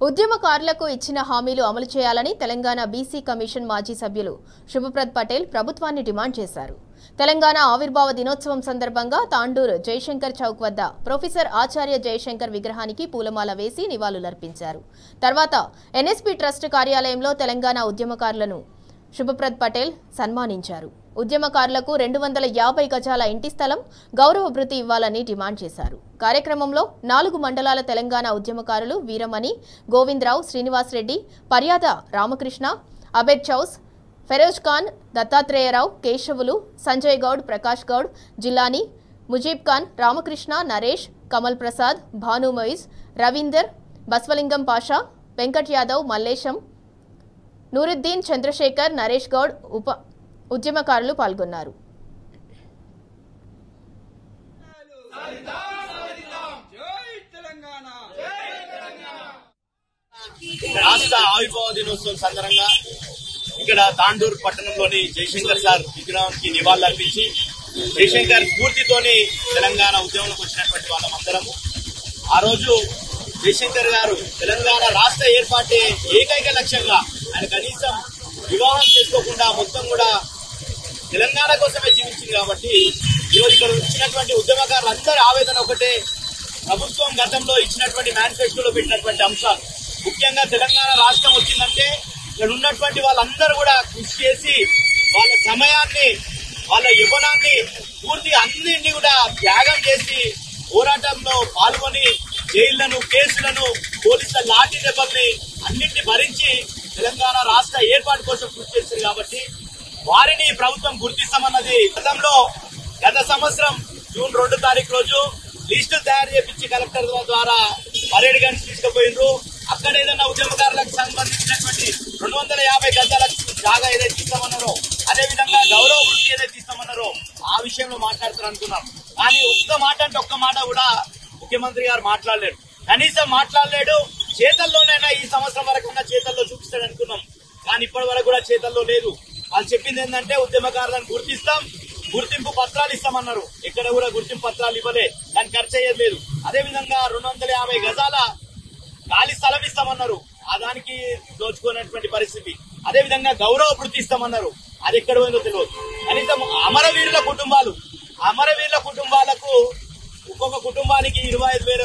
ఉద్యమకారులకు ఇచ్చిన హామీలు అమలు చేయాలని తెలంగాణ బీసీ కమిషన్ మాజీ సభ్యులు శుభప్రద్ పటేల్ ప్రభుత్వాన్ని డిమాండ్ చేశారు. తెలంగాణ ఆవిర్భావ దినోత్సవం సందర్భంగా తాండూర్ జయశంకర్ చౌక్ వద్ద ప్రొఫెసర్ ఆచార్య జయశంకర్ విగ్రహానికి పూలమాల వేసి నివాళులర్పించారు. తర్వాత ఎన్ఎస్పీ ట్రస్ట్ కార్యాలయంలో తెలంగాణ ఉద్యమకారులను శుభప్రద్ పటేల్ సన్మానించారు. ఉద్యమకారులకు 250 గజాల ఇంటి స్థలం, గౌరవ భృతి ఇవ్వాలని డిమాండ్ చేశారు. కార్యక్రమంలో 4 మండలాల తెలంగాణ ఉద్యమకారులు వీరమణి, గోవిందరావు, శ్రీనివాస్ రెడ్డి, పర్యాద రామకృష్ణ, అబెద్ చౌస్, ఫెరోజ్ ఖాన్, దత్తాత్రేయరావు, కేశవులు, సంజయ్ గౌడ్, ప్రకాష్ గౌడ్, జిల్లాని, ముజీబ్ ఖాన్, రామకృష్ణ, నరేష్, కమల్ ప్రసాద్, భాను మొయిజ్, రవీందర్, బస్వలింగం పాషా, వెంకట్ యాదవ్, మల్లేశం, నూరుద్దీన్, చంద్రశేఖర్, నరేష్ గౌడ్ ఉద్యమకారులు పాల్గొన్నారు. రాష్ట్ర ఆవిర్భావ దినోత్సవం సందర్భంగా ఇక్కడ తాండూర్ పట్టణంలోని జయశంకర్ సార్ విగ్రహానికి నివాళులర్పించి జయశంకర్ స్ఫూర్తితోని తెలంగాణ ఉద్యమంలోకి వచ్చినటువంటి వాళ్ళమందరము ఆ రోజు జయశంకర్ గారు తెలంగాణ రాష్ట్ర ఏర్పాటే ఏకైక లక్ష్యంగా ఆయన కనీసం వివాహం చేసుకోకుండా మొత్తం కూడా తెలంగాణ కోసమే జీవించింది. కాబట్టి ఈరోజు ఇక్కడ వచ్చినటువంటి ఉద్యమకారులు అందరి ఆవేదన ఒకటే, ప్రభుత్వం గతంలో ఇచ్చినటువంటి మేనిఫెస్టోలో పెట్టినటువంటి అంశాలు, ముఖ్యంగా తెలంగాణ రాష్ట్రం వచ్చిందంటే ఇక్కడ ఉన్నటువంటి వాళ్ళందరూ కూడా కృషి చేసి వాళ్ళ సమయాన్ని, వాళ్ళ యవ్వనాన్ని పూర్తిగా అన్నింటినీ కూడా త్యాగం చేసి పోరాటంలో పాల్గొని జైళ్లను, కేసులను, పోలీసుల లాఠీ దెబ్బల్ని అన్నింటినీ భరించి తెలంగాణ రాష్ట్ర ఏర్పాటు కోసం కృషి చేశారు. కాబట్టి వారిని ప్రభుత్వం గుర్తిస్తామన్నది గత సంవత్సరం జూన్ 2 తారీఖు రోజు లిస్టు తయారు చేపించి కలెక్టర్ ద్వారా పరేడ్ గన్స్ తీసుకుపోయినరు. అక్కడ ఏదైనా ఉద్యమకారులకు సంబంధించినటువంటి 250 గజాల జాగా ఏదైతే ఇస్తామన్నారో, అదేవిధంగా గౌరవ వృత్తి ఏదైతే ఇస్తామన్నారో ఆ విషయంలో మాట్లాడతారు అనుకున్నాం. కానీ ఒక్క మాట కూడా ముఖ్యమంత్రి గారు మాట్లాడలేడు, కనీసం మాట్లాడలేడు. చేతల్లోనైనా ఈ సంవత్సరం వరకన్నా చేతల్లో చూపిస్తాడు అనుకున్నాం, కానీ ఇప్పటి వరకు కూడా చేతల్లో లేదు. వాళ్ళు చెప్పింది ఏంటంటే ఉద్యమకారులను గుర్తిస్తాం, గుర్తింపు పత్రాలు ఇస్తామన్నారు. ఎక్కడ కూడా గుర్తింపు పత్రాలు ఇవ్వలే, దానికి ఖర్చు అయ్యేది. అదేవిధంగా 250 గజాల ఖాళీ స్థలం ఇస్తామన్నారు, దానికి దోచుకునేటువంటి పరిస్థితి. అదేవిధంగా గౌరవ వృత్తి ఇస్తామన్నారు, అది ఎక్కడ పోయిందో తెలియదు. కనీసం అమరవీరుల కుటుంబాలకు ఒక్కొక్క కుటుంబానికి 25,000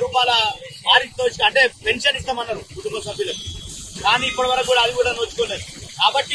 రూపాయల పారితోషికం అంటే పెన్షన్ ఇస్తామన్నారు కుటుంబ సభ్యులకు, కానీ ఇప్పటి వరకు కూడా అది కూడా నోచుకోలేదు. కాబట్టి